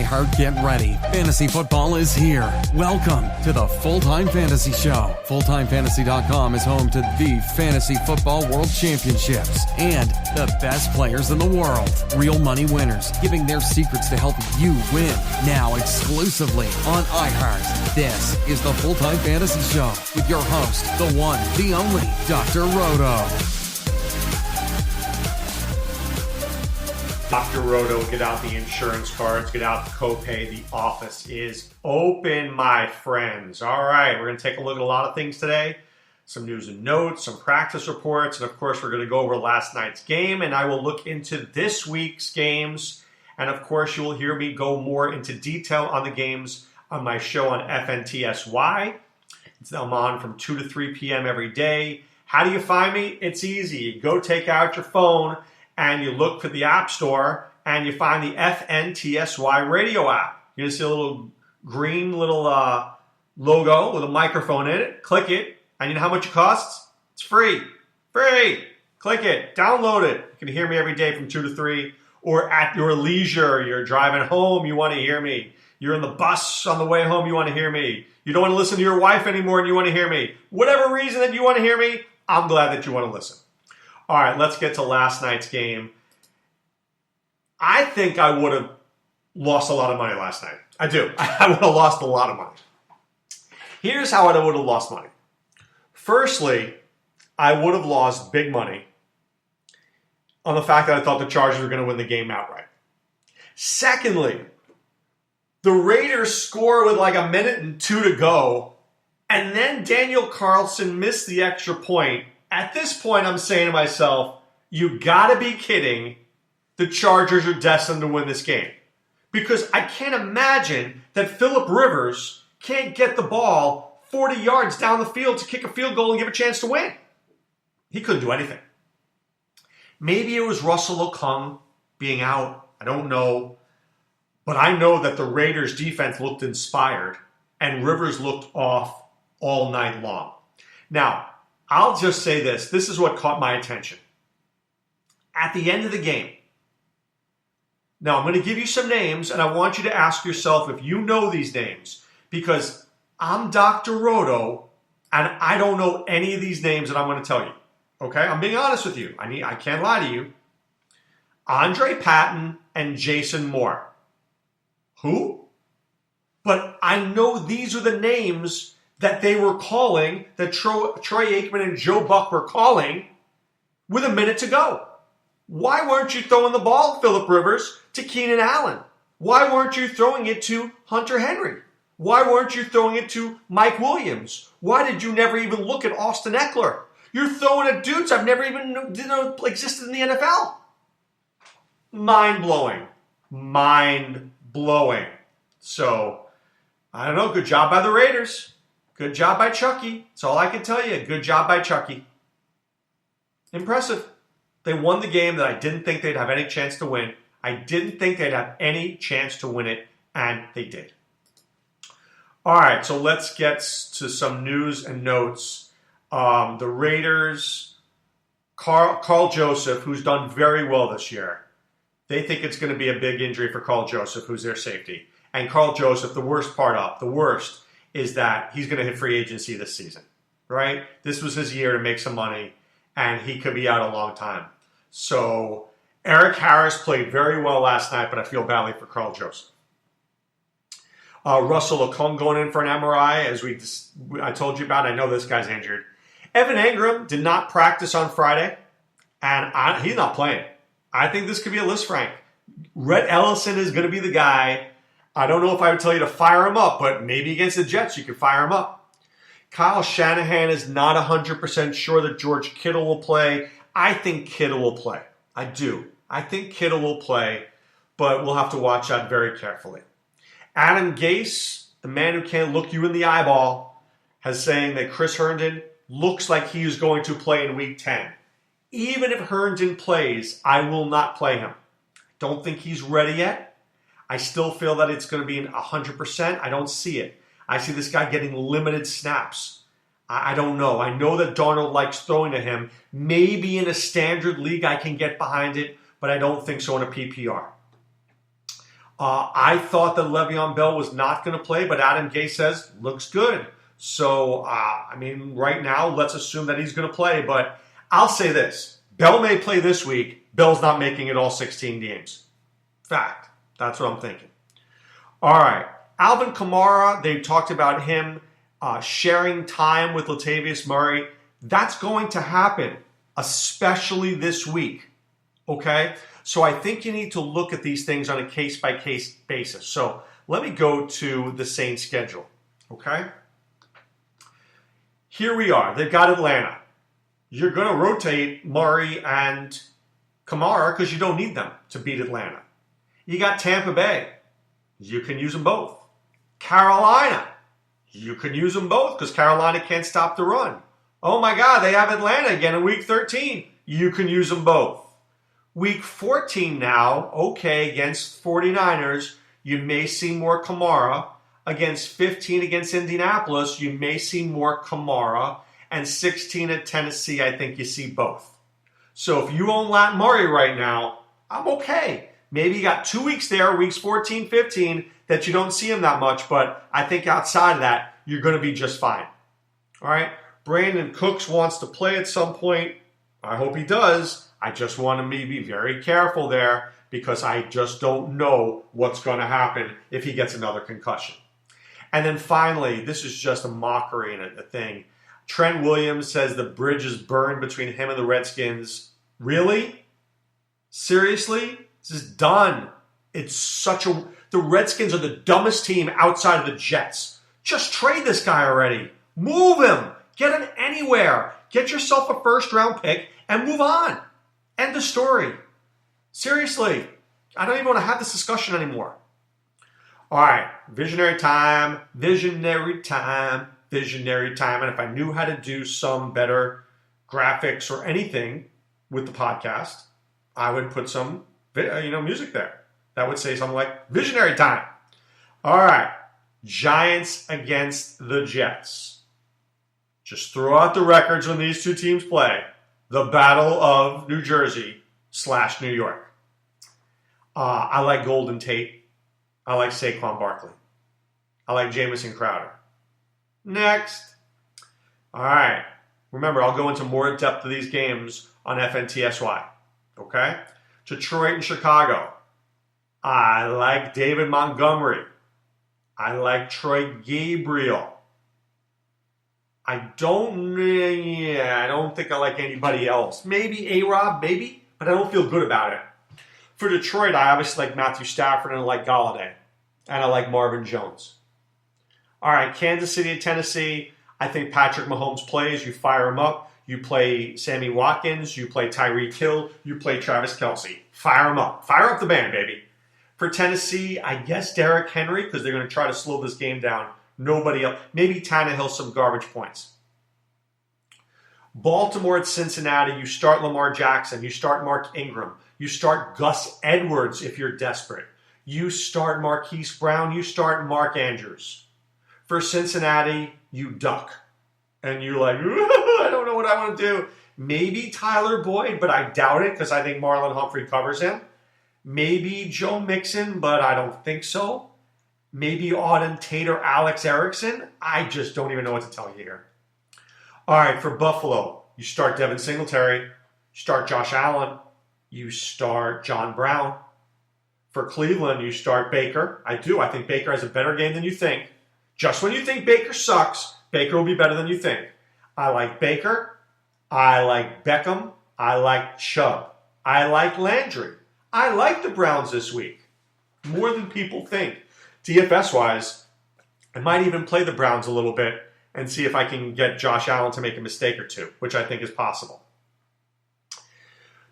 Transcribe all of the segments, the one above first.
iHeart, get ready. Fantasy football is here. Welcome to the Full-Time Fantasy Show. FullTimeFantasy.com is home to the Fantasy Football World Championships and the best players in the world. Real money winners giving their secrets to help you win. Now exclusively on iHeart. This is the Full-Time Fantasy Show with your host, the one, the only, Dr. Roto. Dr. Roto, get out the insurance cards, get out the copay. The office is open, my friends. All right, we're going to take a look at a lot of things today. Some news and notes, some practice reports, and of course, we're going to go over last night's game, and I will look into this week's games. And of course, you will hear me go more into detail on the games on my show on FNTSY. I'm on from 2 to 3 p.m. every day. How do you find me? It's easy. You go take out your phone, and you look for the App Store, and you find the FNTSY radio app. You're going to see a little green logo with a microphone in it. Click it, and you know how much it costs? It's free. Free! Click it. Download it. You can hear me every day from 2 to 3, or at your leisure. You're driving home, you want to hear me. You're in the bus on the way home, you want to hear me. You don't want to listen to your wife anymore, and you want to hear me. Whatever reason that you want to hear me, I'm glad that you want to listen. All right, let's get to last night's game. I think I would have lost a lot of money last night. I do. I would have lost a lot of money. Here's how I would have lost money. Firstly, I would have lost big money on the fact that I thought the Chargers were going to win the game outright. Secondly, the Raiders score with like a minute and 2 to go, and then Daniel Carlson missed the extra point. At this point, I'm saying to myself, you gotta be kidding. The Chargers are destined to win this game. Because I can't imagine that Phillip Rivers can't get the ball 40 yards down the field to kick a field goal and give a chance to win. He couldn't do anything. Maybe it was Russell Okung being out. I don't know. But I know that the Raiders defense looked inspired and Rivers looked off all night long. Now, I'll just say this. This is what caught my attention. At the end of the game, now I'm going to give you some names, and I want you to ask yourself if you know these names, because I'm Dr. Roto, and I don't know any of these names that I'm going to tell you. Okay? I'm being honest with you. I can't lie to you. Andre Patton and Jason Moore. Who? But I know these are the names that they were calling, that Troy Aikman and Joe Buck were calling with a minute to go. Why weren't you throwing the ball, Phillip Rivers, to Keenan Allen? Why weren't you throwing it to Hunter Henry? Why weren't you throwing it to Mike Williams? Why did you never even look at Austin Eckler? You're throwing at dudes I've never even known existed in the NFL. Mind-blowing. Mind-blowing. So, I don't know. Good job by the Raiders. Good job by Chucky. That's all I can tell you. Good job by Chucky. Impressive. They won the game that I didn't think they'd have any chance to win. I didn't think they'd have any chance to win it, and they did. All right, so let's get to some news and notes. The Raiders, Carl Joseph, who's done very well this year, they think it's going to be a big injury for Carl Joseph, who's their safety. And Carl Joseph, the worst is that he's going to hit free agency this season, right? This was his year to make some money, and he could be out a long time. So Eric Harris played very well last night, but I feel badly for Carl Joseph. Russell Okung going in for an MRI, as I told you about. I know this guy's injured. Evan Ingram did not practice on Friday, and he's not playing. I think this could be a list frank. Rhett Ellison is going to be the guy. I don't know if I would tell you to fire him up, but maybe against the Jets you could fire him up. Kyle Shanahan is not 100% sure that George Kittle will play. I think Kittle will play. I do. I think Kittle will play, but we'll have to watch that very carefully. Adam Gase, the man who can't look you in the eyeball, has saying that Chris Herndon looks like he is going to play in Week 10. Even if Herndon plays, I will not play him. Don't think he's ready yet. I still feel that it's going to be 100%. I don't see it. I see this guy getting limited snaps. I don't know. I know that Darnold likes throwing to him. Maybe in a standard league I can get behind it, but I don't think so in a PPR. I thought that Le'Veon Bell was not going to play, but Adam Gase says, looks good. So, right now, let's assume that he's going to play. But I'll say this. Bell may play this week. Bell's not making it all 16 games. Fact. That's what I'm thinking. All right. Alvin Kamara, they talked about him sharing time with Latavius Murray. That's going to happen, especially this week. Okay? So I think you need to look at these things on a case-by-case basis. So let me go to the Saints schedule. Okay? Here we are. They've got Atlanta. You're going to rotate Murray and Kamara because you don't need them to beat Atlanta. You got Tampa Bay. You can use them both. Carolina. You can use them both because Carolina can't stop the run. Oh my God, they have Atlanta again in week 13. You can use them both. Week 14 now, okay, against 49ers, you may see more Kamara. Against 15 against Indianapolis, you may see more Kamara. And 16 at Tennessee, I think you see both. So if you own Lat Murray right now, I'm okay. Maybe you got 2 weeks there, weeks 14, 15, that you don't see him that much. But I think outside of that, you're going to be just fine. All right? Brandon Cooks wants to play at some point. I hope he does. I just want to be very careful there because I just don't know what's going to happen if he gets another concussion. And then finally, this is just a mockery and a thing. Trent Williams says the bridge is burned between him and the Redskins. Really? Seriously? This is done. The Redskins are the dumbest team outside of the Jets. Just trade this guy already. Move him. Get him anywhere. Get yourself a first-round pick and move on. End of story. Seriously. I don't even want to have this discussion anymore. All right. Visionary time. Visionary time. Visionary time. And if I knew how to do some better graphics or anything with the podcast, I would put some music there. That would say something like visionary time. All right. Giants against the Jets. Just throw out the records when these two teams play. The Battle of New Jersey / New York. I like Golden Tate. I like Saquon Barkley. I like Jamison Crowder. Next. All right. Remember, I'll go into more depth of these games on FNTSY. Okay? Detroit and Chicago. I like David Montgomery. I like Troy Gabriel. I don't think I like anybody else. Maybe A-Rob, maybe, but I don't feel good about it. For Detroit, I obviously like Matthew Stafford and I like Galladay. And I like Marvin Jones. All right, Kansas City and Tennessee. I think Patrick Mahomes plays. You fire him up. You play Sammy Watkins. You play Tyreek Hill. You play Travis Kelce. Fire him up. Fire up the band, baby. For Tennessee, I guess Derrick Henry because they're going to try to slow this game down. Nobody else. Maybe Tannehill some garbage points. Baltimore at Cincinnati, you start Lamar Jackson. You start Mark Ingram. You start Gus Edwards if you're desperate. You start Marquise Brown. You start Mark Andrews. For Cincinnati, you duck. And you're like, I don't know what I want to do. Maybe Tyler Boyd, but I doubt it because I think Marlon Humphrey covers him. Maybe Joe Mixon, but I don't think so. Maybe Auden Tate or Alex Erickson. I just don't even know what to tell you here. All right, for Buffalo, you start Devin Singletary. You start Josh Allen. You start John Brown. For Cleveland, you start Baker. I do. I think Baker has a better game than you think. Just when you think Baker sucks, Baker will be better than you think. I like Baker. I like Beckham. I like Chubb. I like Landry. I like the Browns this week. More than people think. DFS-wise, I might even play the Browns a little bit and see if I can get Josh Allen to make a mistake or two, which I think is possible.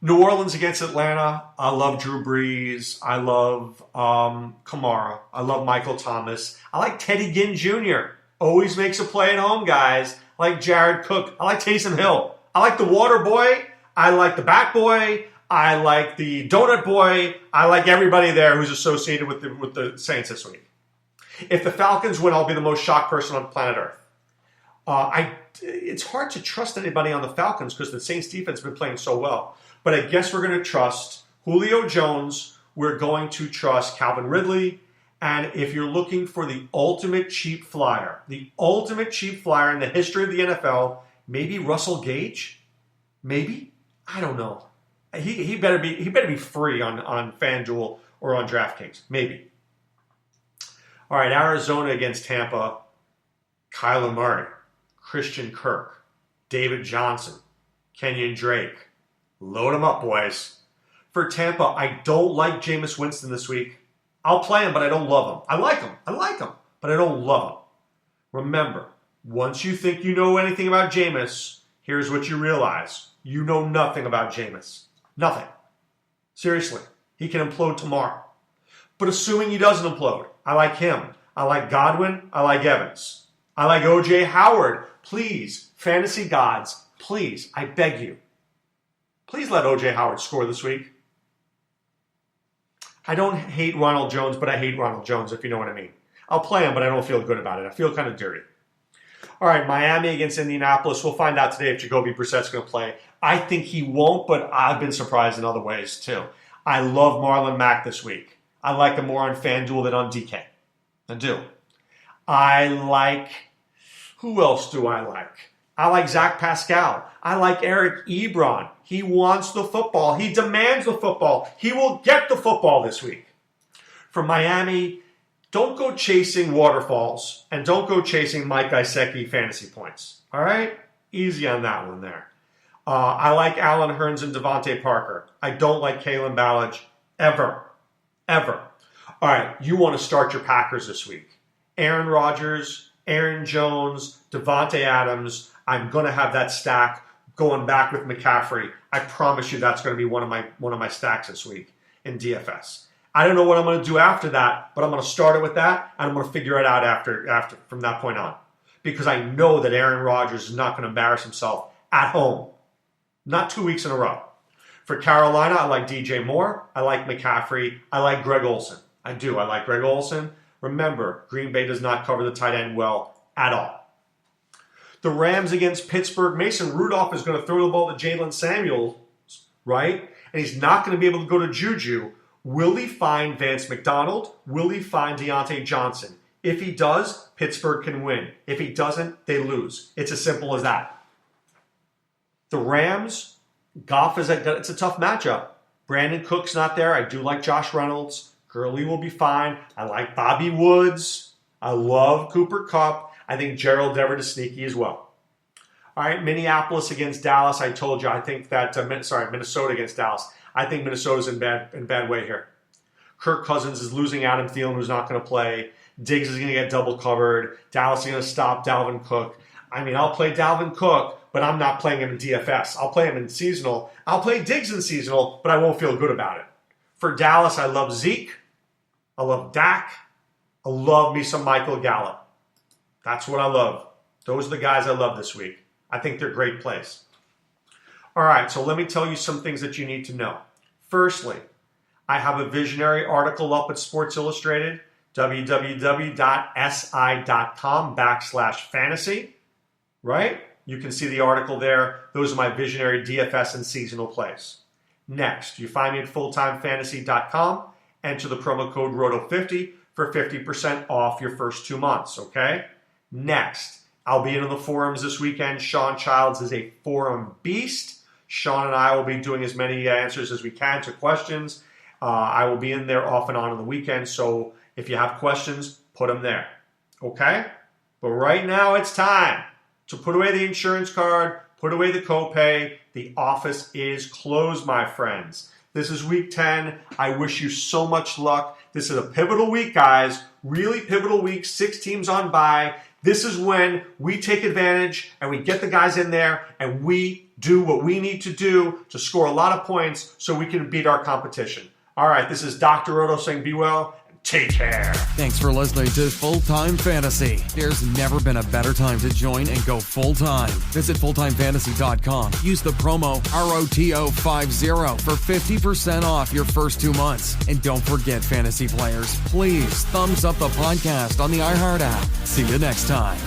New Orleans against Atlanta. I love Drew Brees. I love Kamara. I love Michael Thomas. I like Teddy Ginn Jr. Always makes a play at home, guys. I like Jared Cook. I like Taysom Hill. I like the Water Boy. I like the Bat Boy. I like the Donut Boy. I like everybody there who's associated with the Saints this week. If the Falcons win, I'll be the most shocked person on planet Earth. It's hard to trust anybody on the Falcons because the Saints defense has been playing so well. But I guess we're going to trust Julio Jones, we're going to trust Calvin Ridley. And if you're looking for the ultimate cheap flyer in the history of the NFL, maybe Russell Gage? Maybe? I don't know. He better be free on FanDuel or on DraftKings. Maybe. All right, Arizona against Tampa. Kyler Murray, Christian Kirk, David Johnson, Kenyon Drake. Load them up, boys. For Tampa, I don't like Jameis Winston this week. I'll play him, but I don't love him. I like him, but I don't love him. Remember, once you think you know anything about Jameis, here's what you realize. You know nothing about Jameis. Nothing. Seriously. He can implode tomorrow. But assuming he doesn't implode, I like him. I like Godwin. I like Evans. I like O.J. Howard. Please, fantasy gods, please, I beg you. Please let O.J. Howard score this week. I don't hate Ronald Jones, but I hate Ronald Jones, if you know what I mean. I'll play him, but I don't feel good about it. I feel kind of dirty. All right, Miami against Indianapolis. We'll find out today if Jacoby Brissett's going to play. I think he won't, but I've been surprised in other ways, too. I love Marlon Mack this week. I like him more on FanDuel than on DK. I do. I like, who else do I like? I like Zach Pascal. I like Eric Ebron. He wants the football. He demands the football. He will get the football this week. For Miami, don't go chasing waterfalls and don't go chasing Mike Gesicki fantasy points. All right? Easy on that one there. I like Alan Hearns and Devontae Parker. I don't like Kalen Ballage ever. All right, you want to start your Packers this week. Aaron Rodgers, Aaron Jones, Devontae Adams. I'm going to have that stack going back with McCaffrey. I promise you that's going to be one of my stacks this week in DFS. I don't know what I'm going to do after that, but I'm going to start it with that, and I'm going to figure it out after from that point on. Because I know that Aaron Rodgers is not going to embarrass himself at home. Not 2 weeks in a row. For Carolina, I like DJ Moore. I like McCaffrey. I like Greg Olsen. I do. I like Greg Olsen. Remember, Green Bay does not cover the tight end well at all. The Rams against Pittsburgh. Mason Rudolph is going to throw the ball to Jalen Samuels, right? And he's not going to be able to go to Juju. Will he find Vance McDonald? Will he find Deontay Johnson? If he does, Pittsburgh can win. If he doesn't, they lose. It's as simple as that. The Rams, Goff it's a tough matchup. Brandon Cook's not there. I do like Josh Reynolds. Gurley will be fine. I like Bobby Woods. I love Cooper Kupp. I think Gerald Everett is sneaky as well. All right, Minneapolis against Dallas. I told you, I think that, Minnesota against Dallas. I think Minnesota's in bad way here. Kirk Cousins is losing Adam Thielen, who's not going to play. Diggs is going to get double covered. Dallas is going to stop Dalvin Cook. I mean, I'll play Dalvin Cook, but I'm not playing him in DFS. I'll play him in seasonal. I'll play Diggs in seasonal, but I won't feel good about it. For Dallas, I love Zeke. I love Dak. I love me some Michael Gallup. That's what I love. Those are the guys I love this week. I think they're great plays. All right, so let me tell you some things that you need to know. Firstly, I have a visionary article up at Sports Illustrated, www.si.com/fantasy, right? You can see the article there. Those are my visionary DFS and seasonal plays. Next, you find me at fulltimefantasy.com. Enter the promo code ROTO50 for 50% off your first 2 months, okay? Next, I'll be in the forums this weekend. Sean Childs is a forum beast. Sean and I will be doing as many answers as we can to questions. I will be in there off and on the weekend, so if you have questions, put them there, okay? But right now it's time to put away the insurance card, put away the copay. The office is closed, my friends. This is week 10. I wish you so much luck. This is a pivotal week, guys. Really pivotal week. 6 teams on bye. This is when we take advantage and we get the guys in there and we do what we need to do to score a lot of points so we can beat our competition. All right, this is Dr. Roto saying be well and take care. Thanks for listening to Full Time Fantasy. There's never been a better time to join and go full time. Visit fulltimefantasy.com. Use the promo ROTO50 for 50% off your first 2 months. And don't forget, fantasy players, please thumbs up the podcast on the iHeart app. See you next time.